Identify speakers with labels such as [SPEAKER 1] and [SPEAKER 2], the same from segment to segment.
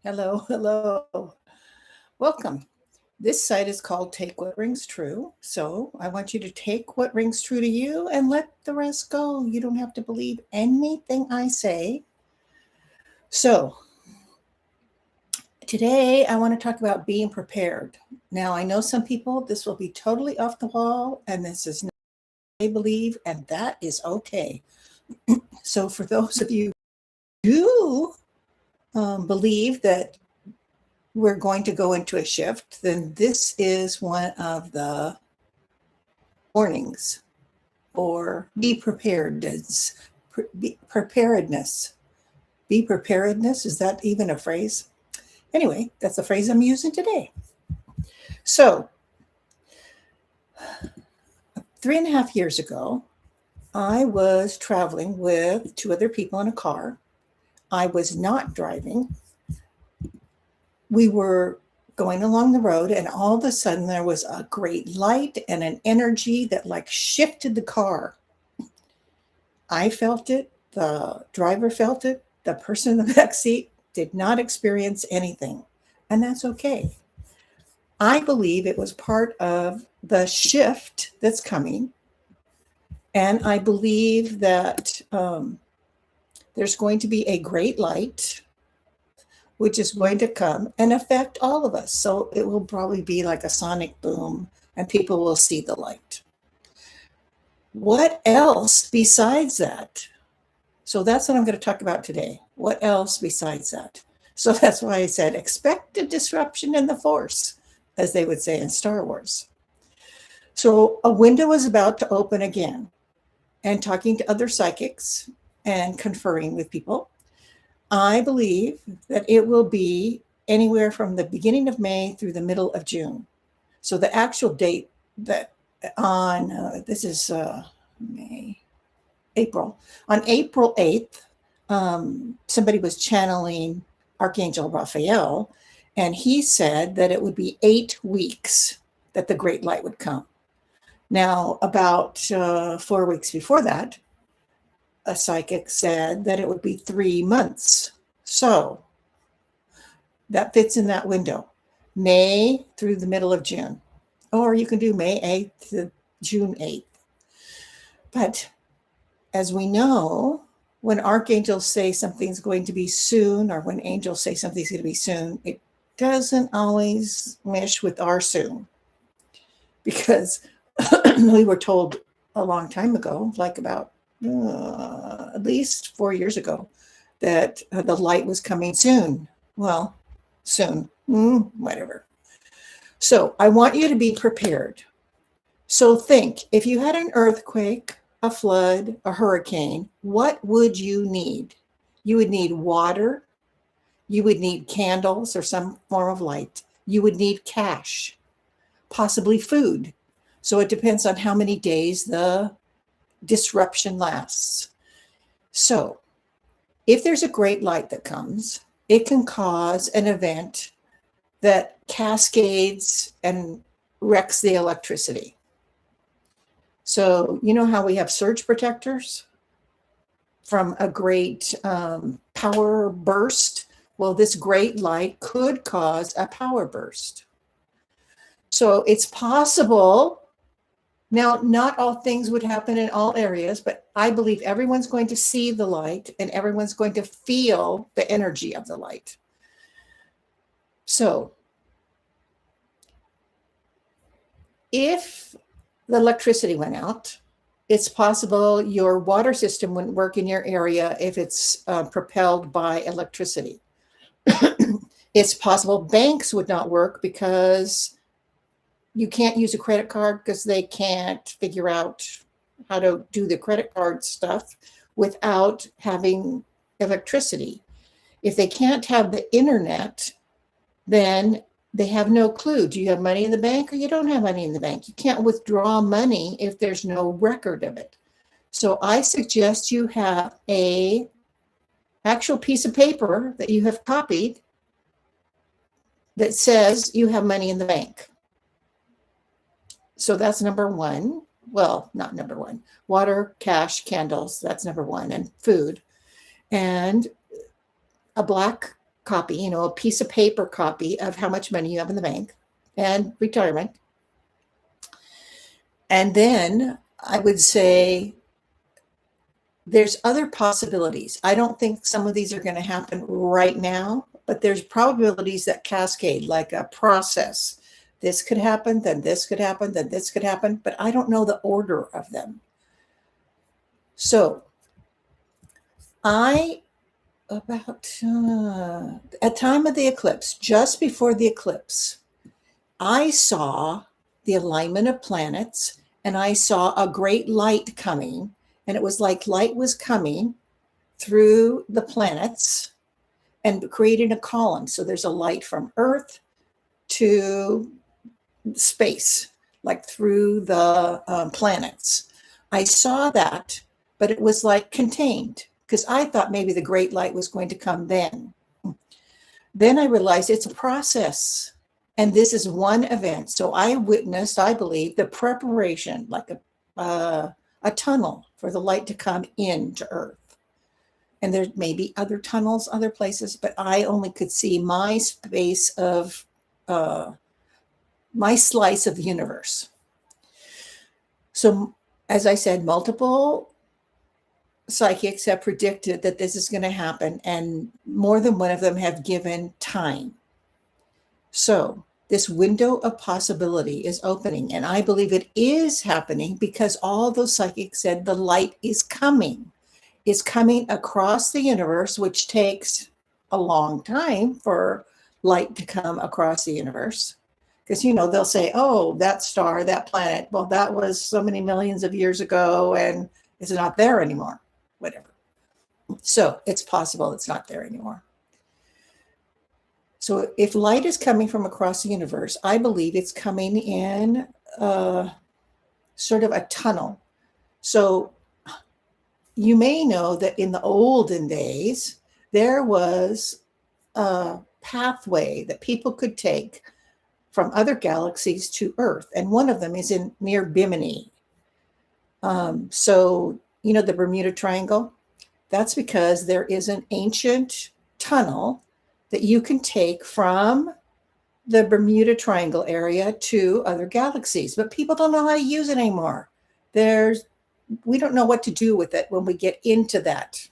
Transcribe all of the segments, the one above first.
[SPEAKER 1] Hello, hello. Welcome. This site is called Take What Rings True. So I want you to take what rings true to you and let the rest go. You don't have to believe anything I say. So today I want to talk about being prepared. Now, I know some people, this will be totally off the wall, and this is not what they believe, and that is okay. So for those of you who do believe that we're going to go into a shift, then this is one of the warnings or be preparedness. Preparedness. Be preparedness. Is that even a phrase? Anyway, that's the phrase I'm using today. So, 3.5 years ago, I was traveling with two other people in a car. I was not driving. We were going along the road, and all of a sudden there was a great light and an energy that like shifted the car. I felt it, the driver felt it, the person in the back seat did not experience anything, and that's okay. I believe it was part of the shift that's coming, and I believe that there's going to be a great light which is going to come and affect all of us. So it will probably be like a sonic boom, and people will see the light. What else besides that? So that's what I'm going to talk about today. What else besides that? So that's why I said expect a disruption in the force, as they would say in Star Wars. So a window is about to open again, and talking to other psychics and conferring with people, I believe that it will be anywhere from the beginning of May through the middle of June. So the actual date that on this is May, April. On April 8th, somebody was channeling Archangel Raphael, and he said that it would be 8 weeks that the great light would come. Now, about 4 weeks before that, a psychic said that it would be 3 months. So that fits in that window, May through the middle of June. Or you can do May 8th to June 8th. But as we know, when archangels say something's going to be soon, or when angels say something's going to be soon, it doesn't always mesh with our soon. Because we were told a long time ago, like about at least 4 years ago, that the light was coming soon. Well, soon, whatever. So I want you to be prepared. So think, if you had an earthquake, a flood, a hurricane, what would you need? You would need water. You would need candles or some form of light. You would need cash, possibly food. So it depends on how many days the disruption lasts. So if there's a great light that comes, it can cause an event that cascades and wrecks the electricity. So you know how we have surge protectors from a great power burst? Well, this great light could cause a power burst. So it's possible. Now, not all things would happen in all areas, but I believe everyone's going to see the light and everyone's going to feel the energy of the light. So if the electricity went out, it's possible your water system wouldn't work in your area if it's propelled by electricity. It's possible banks would not work because you can't use a credit card because they can't figure out how to do the credit card stuff without having electricity. If they can't have the internet, then they have no clue. Do you have money in the bank or you don't have money in the bank? You can't withdraw money if there's no record of it. So I suggest you have a actual piece of paper that you have copied that says you have money in the bank. So that's number one. Well, not number one. Water, cash, candles, that's number one, and food. And a black copy, a piece of paper copy of how much money you have in the bank and retirement. And then I would say there's other possibilities. I don't think some of these are going to happen right now, but there's probabilities that cascade like a process. This could happen, then this could happen, then this could happen, but I don't know the order of them. So at time of the eclipse, just before the eclipse, I saw the alignment of planets and I saw a great light coming, and it was like light was coming through the planets and creating a column. So there's a light from Earth to space, like through the planets. I saw that, but it was like contained because I thought maybe the great light was going to come then. Then I realized it's a process, and this is one event. So I witnessed, I believe, the preparation, like a tunnel for the light to come into Earth. And there may be other tunnels, other places, but I only could see my space of my slice of the universe. So, as I said, multiple psychics have predicted that this is going to happen, and more than one of them have given time. So, this window of possibility is opening, and I believe it is happening because all those psychics said the light is coming. It's coming across the universe, which takes a long time for light to come across the universe. Because, they'll say, oh, that star, that planet, well, that was so many millions of years ago and it's not there anymore, whatever. So it's possible it's not there anymore. So if light is coming from across the universe, I believe it's coming in sort of a tunnel. So you may know that in the olden days, there was a pathway that people could take from other galaxies to Earth. And one of them is near Bimini. So, the Bermuda Triangle, that's because there is an ancient tunnel that you can take from the Bermuda Triangle area to other galaxies, but people don't know how to use it anymore. We don't know what to do with it when we get into that.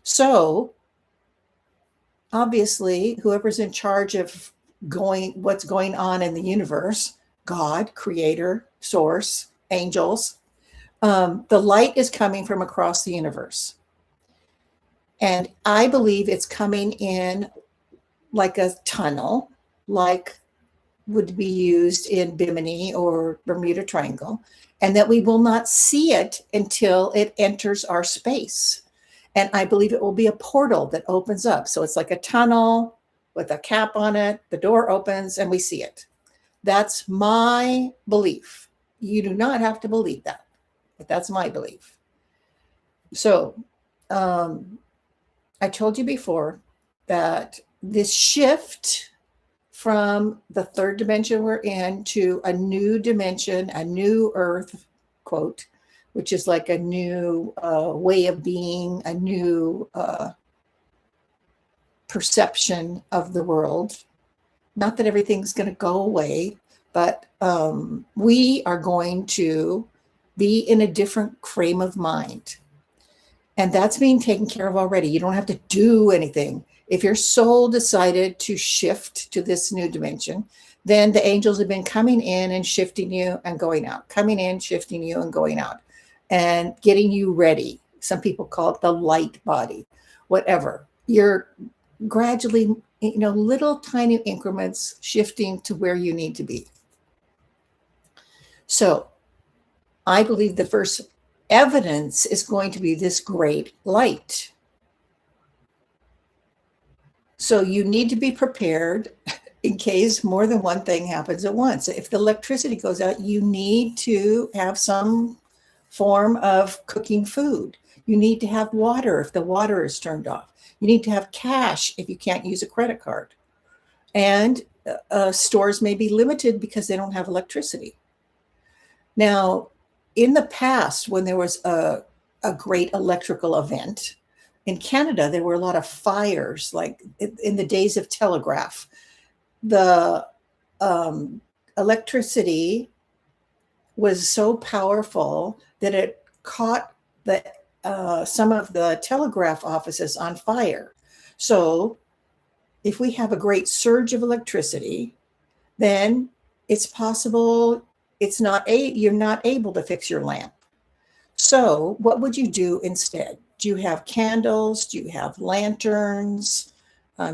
[SPEAKER 1] So obviously, whoever's in charge of what's going on in the universe, God, creator, source, angels, the light is coming from across the universe. And I believe it's coming in like a tunnel, like would be used in Bimini or Bermuda Triangle, and that we will not see it until it enters our space. And I believe it will be a portal that opens up. So it's like a tunnel with a cap on it. The door opens and we see it. That's my belief. You do not have to believe that, but that's my belief. So I told you before that this shift from the third dimension we're in to a new dimension, a new Earth, quote, which is like a new way of being, a new perception of the world. Not that everything's going to go away, but we are going to be in a different frame of mind. And that's being taken care of already. You don't have to do anything. If your soul decided to shift to this new dimension, then the angels have been coming in and shifting you and going out, coming in, shifting you and going out, and getting you ready. Some people call it the light body, whatever. You're gradually, little tiny increments shifting to where you need to be. So I believe the first evidence is going to be this great light. So you need to be prepared in case more than one thing happens at once. If the electricity goes out, you need to have some form of cooking food. You need to have water if the water is turned off. You need to have cash if you can't use a credit card. And stores may be limited because they don't have electricity. Now, in the past, when there was a great electrical event, in Canada, there were a lot of fires, like in the days of telegraph. The electricity was so powerful that it caught the some of the telegraph offices on fire. So if we have a great surge of electricity, then it's possible you're not able to fix your lamp. So what would you do instead? Do you have candles? Do you have lanterns?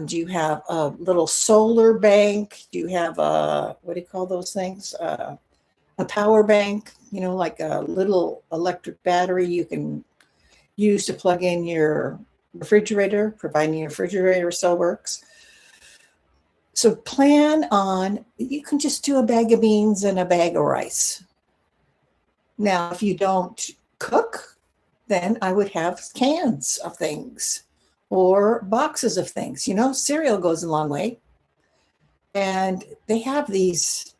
[SPEAKER 1] Do you have a little solar bank? Do you have a, what do you call those things? A power bank, like a little electric battery you can use to plug in your refrigerator, providing your refrigerator still works. So plan on, you can just do a bag of beans and a bag of rice. Now, if you don't cook, then I would have cans of things or boxes of things. Cereal goes a long way. And they have these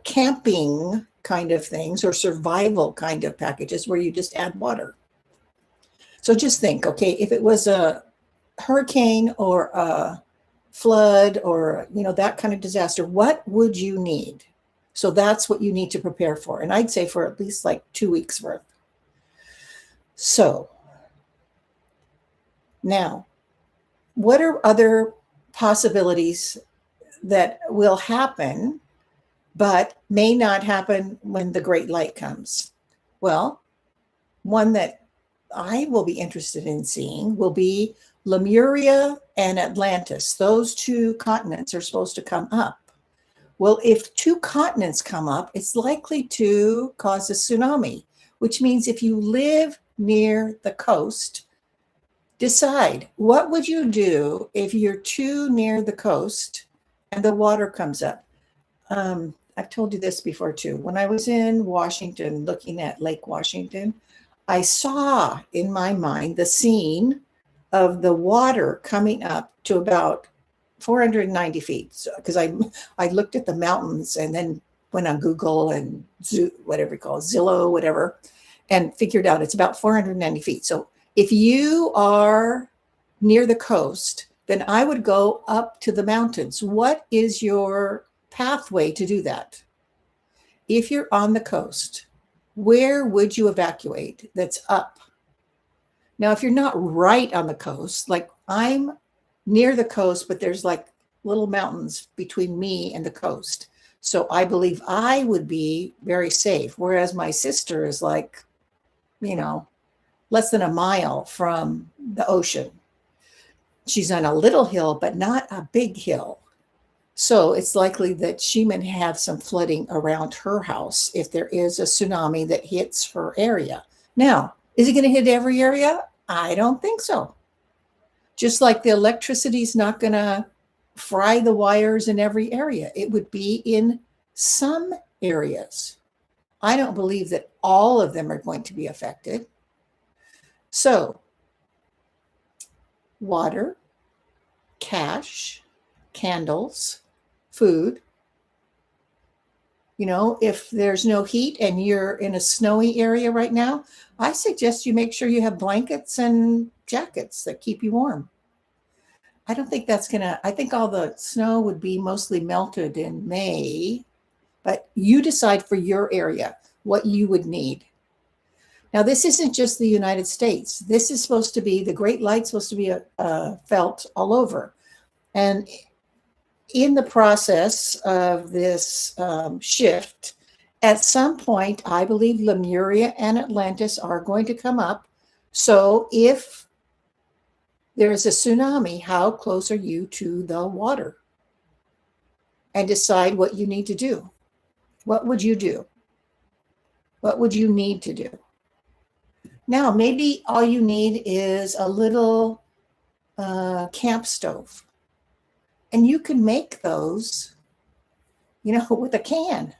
[SPEAKER 1] camping kind of things or survival kind of packages where you just add water. So just think, okay, if it was a hurricane or a flood or, that kind of disaster, what would you need? So that's what you need to prepare for. And I'd say for at least like 2 weeks worth. So now, what are other possibilities that will happen, but may not happen when the great light comes? Well, one that I will be interested in seeing will be Lemuria and Atlantis. Those two continents are supposed to come up. Well, if two continents come up, it's likely to cause a tsunami, which means if you live near the coast, decide what would you do if you're too near the coast and the water comes up. I've told you this before too. When I was in Washington looking at Lake Washington, I saw in my mind the scene of the water coming up to about 490 feet. Because I looked at the mountains and then went on Google and whatever you call it, Zillow, whatever, and figured out it's about 490 feet. So if you are near the coast, then I would go up to the mountains. What is your pathway to do that? If you're on the coast, where would you evacuate that's up? Now, if you're not right on the coast, like I'm near the coast, but there's like little mountains between me and the coast. So I believe I would be very safe. Whereas my sister is like, less than a mile from the ocean. She's on a little hill, but not a big hill. So it's likely that she may have some flooding around her house if there is a tsunami that hits her area. Now, is it going to hit every area? I don't think so. Just like the electricity is not going to fry the wires in every area. It would be in some areas. I don't believe that all of them are going to be affected. So, water, cash, candles, food. If there's no heat and you're in a snowy area right now, I suggest you make sure you have blankets and jackets that keep you warm. I don't think I think all the snow would be mostly melted in May, but you decide for your area what you would need. Now, this isn't just the United States. This is supposed to be, the Great Light's supposed to be felt all over. And in the process of this shift, at some point, I believe Lemuria and Atlantis are going to come up. So if there is a tsunami, how close are you to the water? And decide what you need to do. What would you do? What would you need to do? Now, maybe all you need is a little camp stove. And you can make those, with a can.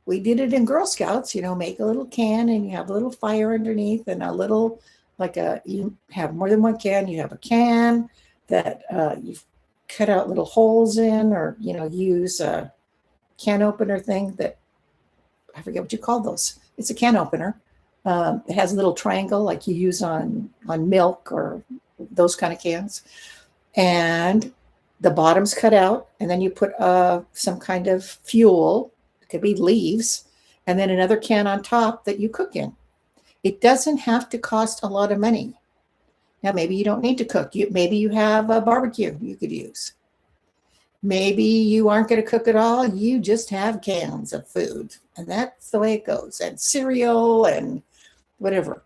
[SPEAKER 1] We did it in Girl Scouts, make a little can and you have a little fire underneath and a little, you have more than one can. You have a can that you've cut out little holes in, or, use a can opener thing that, I forget what you call those. It's a can opener. It has a little triangle like you use on milk or those kind of cans. And the bottom's cut out, and then you put some kind of fuel. It could be leaves, and then another can on top that you cook in. It doesn't have to cost a lot of money. Now, maybe you don't need to cook. Maybe you have a barbecue you could use. Maybe you aren't going to cook at all. You just have cans of food, and that's the way it goes. And cereal and whatever.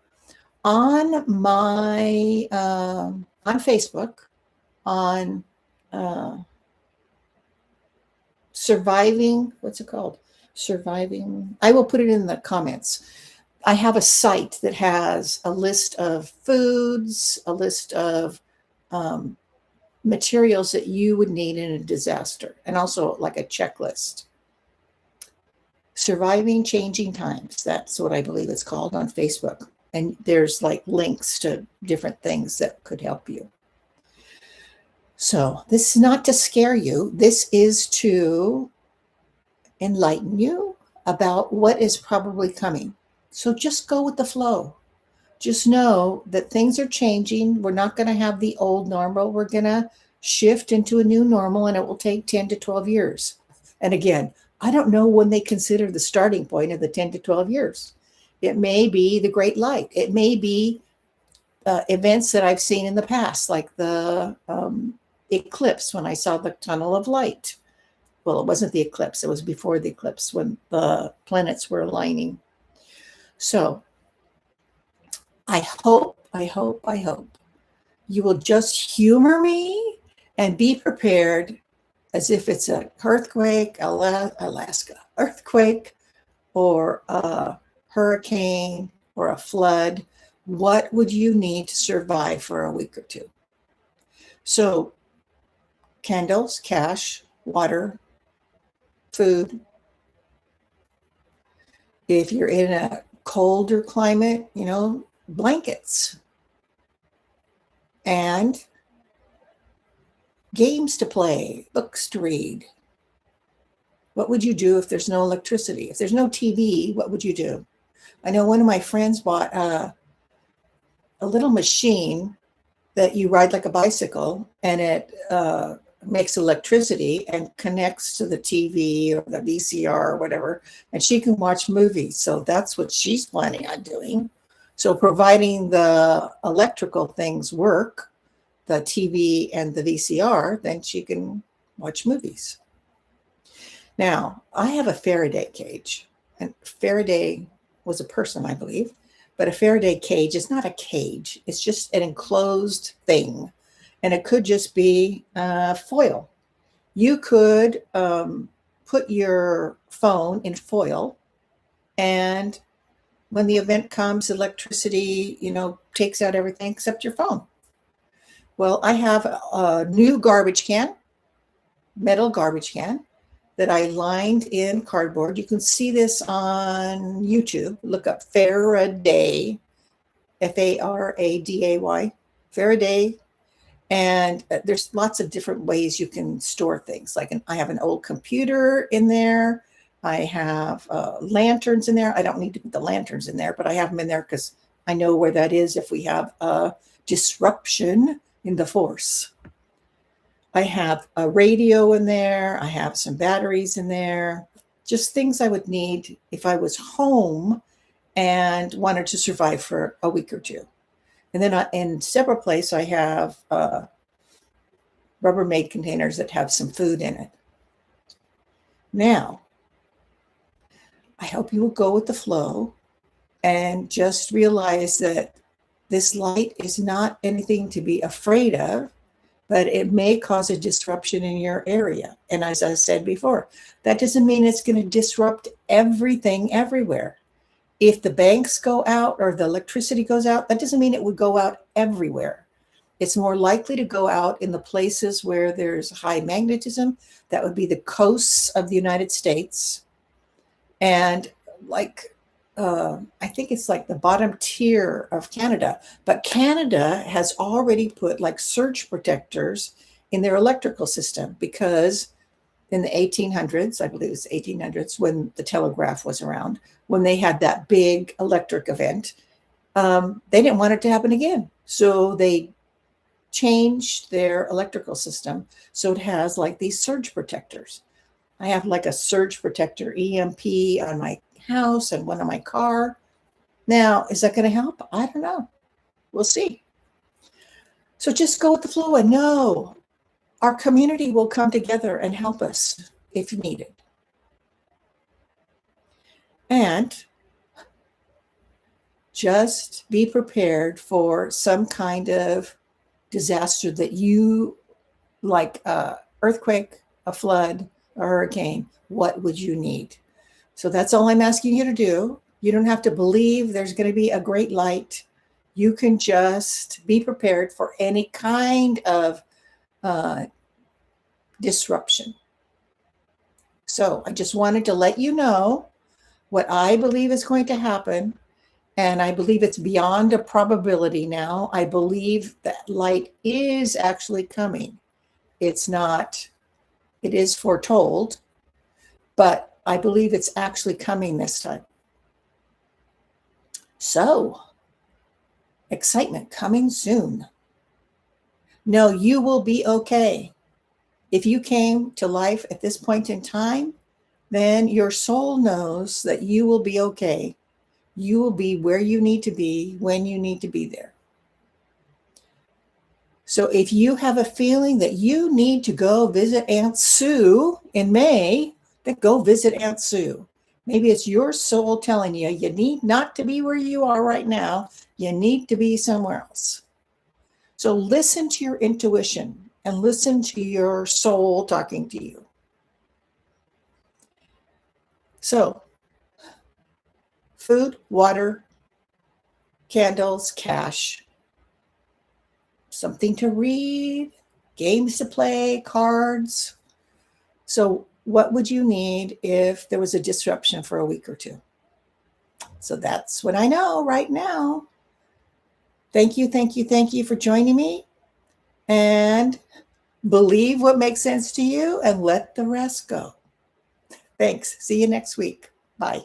[SPEAKER 1] On my on Facebook, on surviving, what's it called? Surviving. I will put it in the comments. I have a site that has a list of foods, a list of materials that you would need in a disaster, and also like a checklist. Surviving Changing Times. That's what I believe it's called on Facebook. And there's like links to different things that could help you. So this is not to scare you. This is to enlighten you about what is probably coming. So just go with the flow. Just know that things are changing. We're not going to have the old normal. We're going to shift into a new normal, and it will take 10 to 12 years. And again, I don't know when they consider the starting point of the 10 to 12 years. It may be the Great Light. It may be events that I've seen in the past, like the eclipse when I saw the tunnel of light. Well, it wasn't the eclipse. It was before the eclipse when the planets were aligning. So I hope you will just humor me and be prepared as if it's an earthquake, Alaska earthquake, or a hurricane, or a flood. What would you need to survive for a week or two? So candles, cash, water, food. If you're in a colder climate, blankets and games to play, books to read. What would you do if there's no electricity? If there's no TV, what would you do? I know one of my friends bought a little machine that you ride like a bicycle, and it makes electricity and connects to the TV or the VCR or whatever, and she can watch movies. So that's what she's planning on doing. So providing the electrical things work, the TV and the VCR, then she can watch movies. Now, I have a Faraday cage, and Faraday was a person, I believe, but a Faraday cage is not a cage. It's just an enclosed thing, and it could just be foil. You could put your phone in foil, and when the event comes, electricity, takes out everything except your phone. Well, I have a new garbage can, metal garbage can, that I lined in cardboard. You can see this on YouTube. Look up Faraday, Faraday, Faraday. And there's lots of different ways you can store things. Like I have an old computer in there. I have lanterns in there. I don't need to put the lanterns in there, but I have them in there because I know where that is if we have a disruption in the force. I have a radio in there. I have some batteries in there. Just things I would need if I was home and wanted to survive for a week or two. And then in separate places, I have Rubbermaid containers that have some food in it. Now, I hope you will go with the flow and just realize that this light is not anything to be afraid of, but it may cause a disruption in your area. And as I said before, that doesn't mean it's going to disrupt everything everywhere. If the banks go out or the electricity goes out, that doesn't mean it would go out everywhere. It's more likely to go out in the places where there's high magnetism. That would be the coasts of the United States. And I think it's like the bottom tier of Canada. But Canada has already put like surge protectors in their electrical system because in the 1800s, I believe it was 1800s, when the telegraph was around, when they had that big electric event, they didn't want it to happen again. So they changed their electrical system. So it has like these surge protectors. I have like a surge protector EMP on my house and one on my car. Now, is that going to help? I don't know. We'll see. So just go with the flow and know our community will come together and help us if needed. And just be prepared for some kind of disaster that you, like a earthquake, a flood, a hurricane. What would you need? So that's all I'm asking you to do. You don't have to believe there's going to be a great light. You can just be prepared for any kind of disruption. So I just wanted to let you know what I believe is going to happen. And I believe it's beyond a probability now. I believe that light is actually coming. It's not, it is foretold, but I believe it's actually coming this time. So, excitement coming soon. No, you will be okay. If you came to life at this point in time, then your soul knows that you will be okay. You will be where you need to be when you need to be there. So if you have a feeling that you need to go visit Aunt Sue in May, then go visit Aunt Sue. Maybe it's your soul telling you, you need not to be where you are right now. You need to be somewhere else. So listen to your intuition and listen to your soul talking to you. So food, water, candles, cash, something to read, games to play, cards. So what would you need if there was a disruption for a week or two? So that's what I know right now. Thank you, thank you, thank you for joining me. And believe what makes sense to you and let the rest go. Thanks. See you next week. Bye.